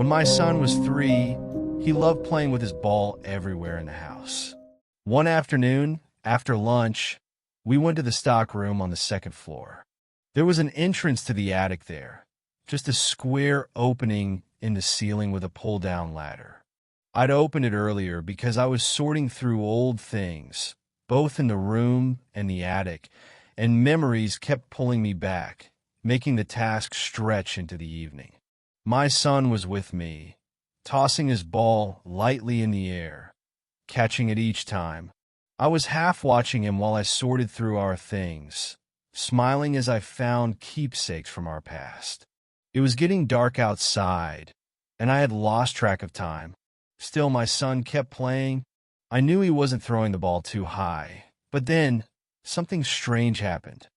When my son was 3, he loved playing with his ball everywhere in the house. One afternoon, after lunch, we went to the stock room on the second floor. There was an entrance to the attic there, just a square opening in the ceiling with a pull-down ladder. I'd opened it earlier because I was sorting through old things, both in the room and the attic, and memories kept pulling me back, making the task stretch into the evening. My son was with me, tossing his ball lightly in the air, catching it each time. I was half watching him while I sorted through our things, smiling as I found keepsakes from our past. It was getting dark outside, and I had lost track of time. Still, my son kept playing. I knew he wasn't throwing the ball too high, but then something strange happened.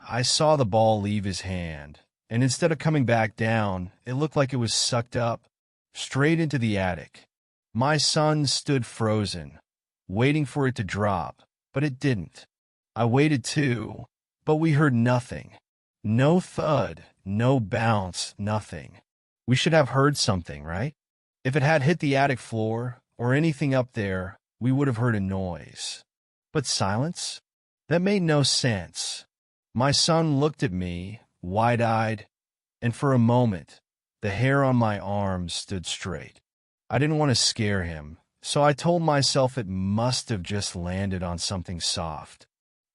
I saw the ball leave his hand, and instead of coming back down, it looked like it was sucked up, straight into the attic. My son stood frozen, waiting for it to drop, but it didn't. I waited too, but we heard nothing. No thud, no bounce, nothing. We should have heard something, right? If it had hit the attic floor or anything up there, we would have heard a noise. But silence? That made no sense. My son looked at me, wide-eyed, and for a moment, the hair on my arms stood straight. I didn't want to scare him, so I told myself it must have just landed on something soft.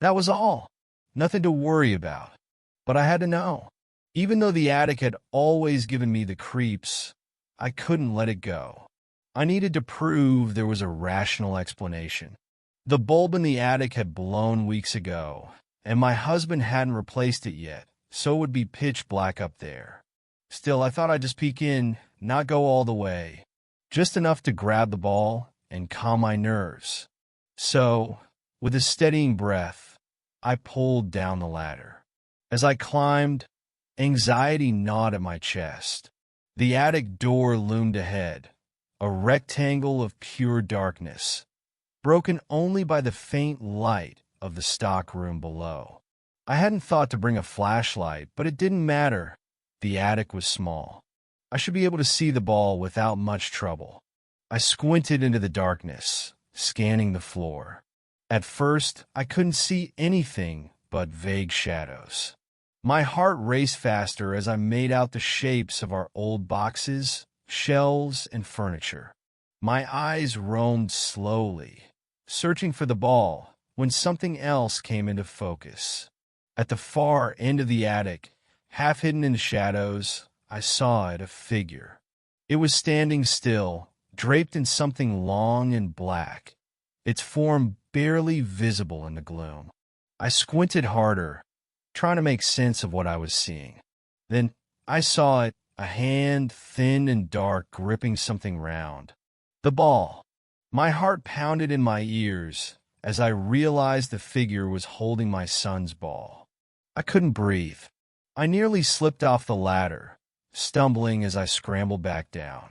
That was all. Nothing to worry about. But I had to know. Even though the attic had always given me the creeps, I couldn't let it go. I needed to prove there was a rational explanation. The bulb in the attic had blown weeks ago, and my husband hadn't replaced it yet, so it would be pitch black up there. Still, I thought I'd just peek in, not go all the way, just enough to grab the ball and calm my nerves. So, with a steadying breath, I pulled down the ladder. As I climbed, anxiety gnawed at my chest. The attic door loomed ahead, a rectangle of pure darkness, broken only by the faint light of the stock room below. I hadn't thought to bring a flashlight, but it didn't matter. The attic was small. I should be able to see the ball without much trouble. I squinted into the darkness, scanning the floor. At first, I couldn't see anything but vague shadows. My heart raced faster as I made out the shapes of our old boxes, shelves, and furniture. My eyes roamed slowly, searching for the ball, when something else came into focus. At the far end of the attic, half hidden in the shadows, I saw it, a figure. It was standing still, draped in something long and black, its form barely visible in the gloom. I squinted harder, trying to make sense of what I was seeing. Then I saw it, a hand, thin and dark, gripping something round. The ball. My heart pounded in my ears as I realized the figure was holding my son's ball. I couldn't breathe. I nearly slipped off the ladder, stumbling as I scrambled back down.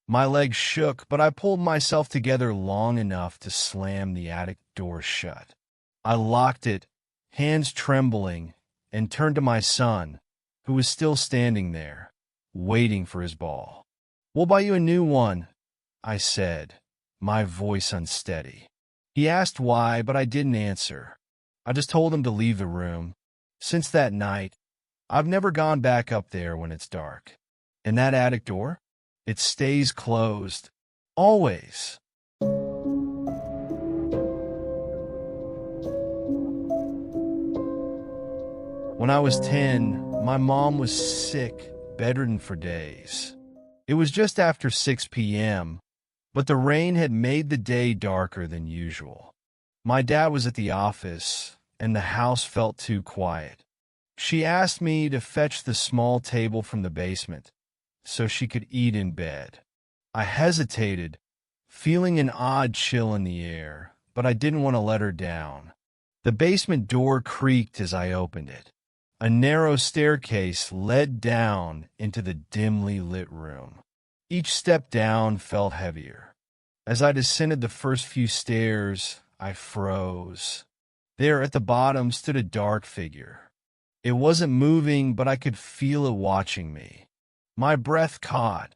My legs shook, but I pulled myself together long enough to slam the attic door shut. I locked it, hands trembling, and turned to my son, who was still standing there, waiting for his ball. "We'll buy you a new one," I said, my voice unsteady. He asked why, but I didn't answer. I just told him to leave the room. Since that night, I've never gone back up there when it's dark. And that attic door? It stays closed. Always. When I was 10, my mom was sick, bedridden for days. It was just after 6 p.m., but the rain had made the day darker than usual. My dad was at the office, and the house felt too quiet. She asked me to fetch the small table from the basement so she could eat in bed. I hesitated, feeling an odd chill in the air, but I didn't want to let her down. The basement door creaked as I opened it. A narrow staircase led down into the dimly lit room. Each step down felt heavier. As I descended the first few stairs, I froze. There at the bottom stood a dark figure. It wasn't moving, but I could feel it watching me. My breath caught,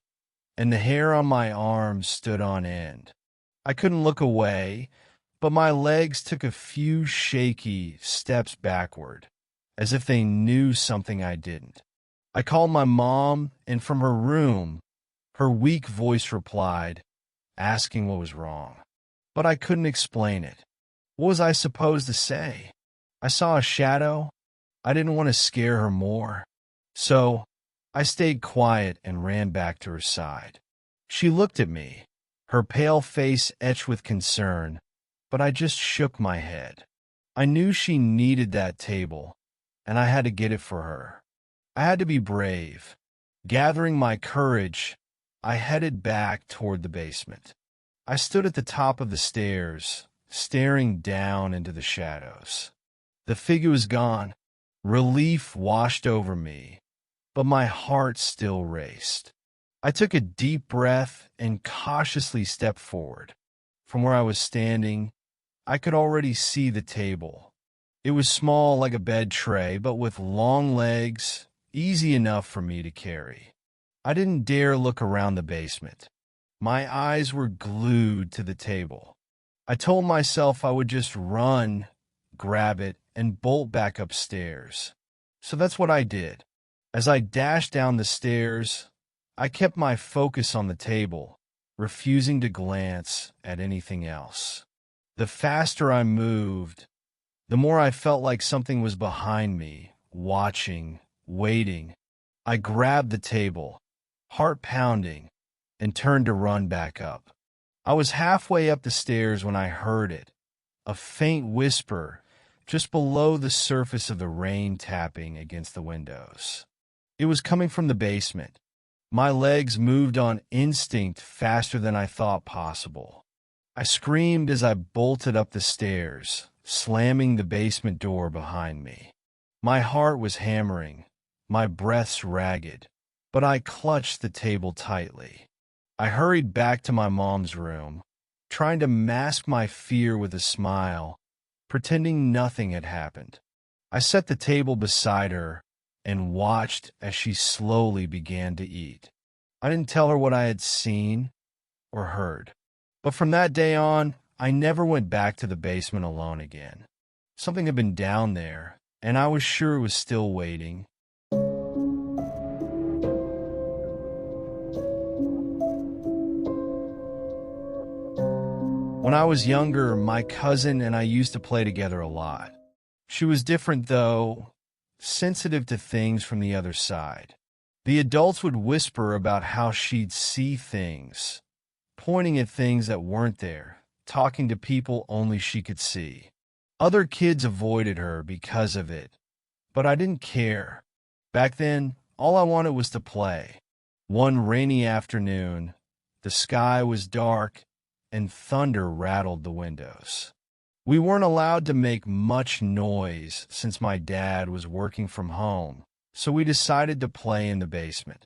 and the hair on my arms stood on end. I couldn't look away, but my legs took a few shaky steps backward, as if they knew something I didn't. I called my mom, and from her room, her weak voice replied, asking what was wrong. But I couldn't explain it. What was I supposed to say? I saw a shadow. I didn't want to scare her more. So I stayed quiet and ran back to her side. She looked at me, her pale face etched with concern, but I just shook my head. I knew she needed that table, and I had to get it for her. I had to be brave. Gathering my courage, I headed back toward the basement. I stood at the top of the stairs, staring down into the shadows. The figure was gone. Relief washed over me, but my heart still raced. I took a deep breath and cautiously stepped forward. From where I was standing, I could already see the table. It was small like a bed tray, but with long legs, easy enough for me to carry. I didn't dare look around the basement. My eyes were glued to the table. I told myself I would just run, grab it, and bolt back upstairs. So that's what I did. As I dashed down the stairs, I kept my focus on the table, refusing to glance at anything else. The faster I moved, the more I felt like something was behind me, watching, waiting. I grabbed the table, heart pounding, and turned to run back up. I was halfway up the stairs when I heard it, a faint whisper just below the surface of the rain tapping against the windows. It was coming from the basement. My legs moved on instinct faster than I thought possible. I screamed as I bolted up the stairs, slamming the basement door behind me. My heart was hammering, my breaths ragged, but I clutched the table tightly. I hurried back to my mom's room, trying to mask my fear with a smile, pretending nothing had happened. I set the table beside her and watched as she slowly began to eat. I didn't tell her what I had seen or heard. But from that day on, I never went back to the basement alone again. Something had been down there, and I was sure it was still waiting. When I was younger, my cousin and I used to play together a lot. She was different, though, sensitive to things from the other side. The adults would whisper about how she'd see things, pointing at things that weren't there, talking to people only she could see. Other kids avoided her because of it, but I didn't care. Back then, all I wanted was to play. One rainy afternoon, the sky was dark and thunder rattled the windows. We weren't allowed to make much noise since my dad was working from home, so we decided to play in the basement.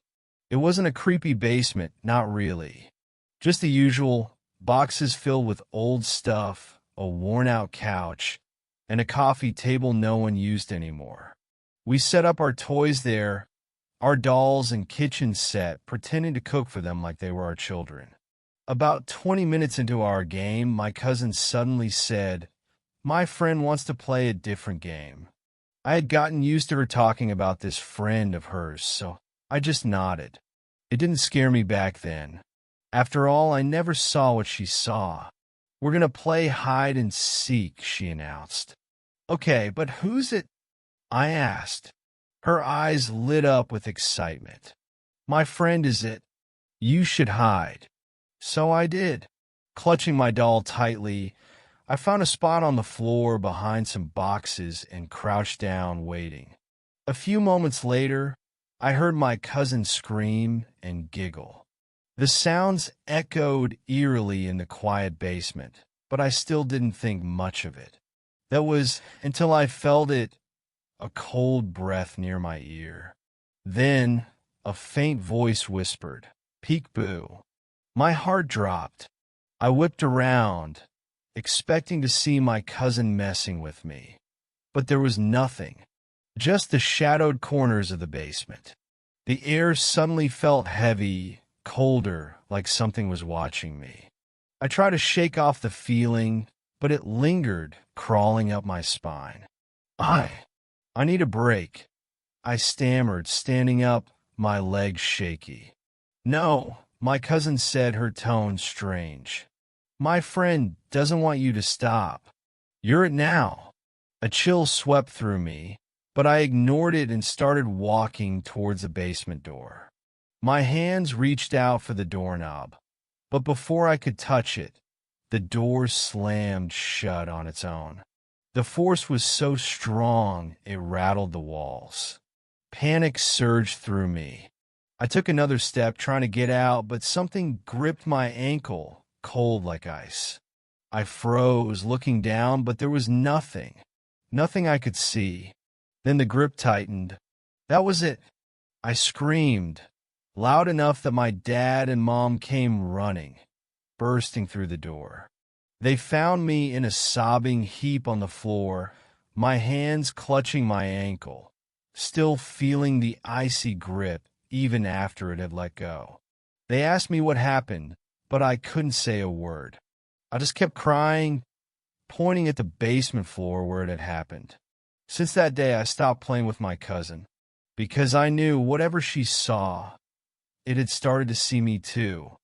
It wasn't a creepy basement, not really. Just the usual, boxes filled with old stuff, a worn-out couch, and a coffee table no one used anymore. We set up our toys there, our dolls and kitchen set, pretending to cook for them like they were our children. About 20 minutes into our game, my cousin suddenly said, "My friend wants to play a different game." I had gotten used to her talking about this friend of hers, so I just nodded. It didn't scare me back then. After all, I never saw what she saw. "We're gonna play hide and seek," she announced. "Okay, but who's it?" I asked. Her eyes lit up with excitement. "My friend is it. You should hide." So I did. Clutching my doll tightly, I found a spot on the floor behind some boxes and crouched down, waiting. A few moments later, I heard my cousin scream and giggle. The sounds echoed eerily in the quiet basement, but I still didn't think much of it. That was until I felt it, a cold breath near my ear. Then, a faint voice whispered, "Peek-boo." My heart dropped. I whipped around, expecting to see my cousin messing with me. But there was nothing, just the shadowed corners of the basement. The air suddenly felt heavy, colder, like something was watching me. I tried to shake off the feeling, but it lingered, crawling up my spine. I need a break, I stammered, standing up, my legs shaky. No, my cousin said, her tone strange. My friend doesn't want you to stop. You're it now. A chill swept through me, but I ignored it and started walking towards the basement door. My hands reached out for the doorknob, but before I could touch it, the door slammed shut on its own. The force was so strong it rattled the walls. Panic surged through me. I took another step, trying to get out, but something gripped my ankle, cold like ice. I froze, looking down, but there was nothing. Nothing I could see. Then the grip tightened. That was it. I screamed, loud enough that my dad and mom came running, bursting through the door. They found me in a sobbing heap on the floor, my hands clutching my ankle, still feeling the icy grip even after it had let go. They asked me what happened, but I couldn't say a word. I just kept crying, pointing at the basement floor where it had happened. Since that day, I stopped playing with my cousin, because I knew whatever she saw, it had started to see me too.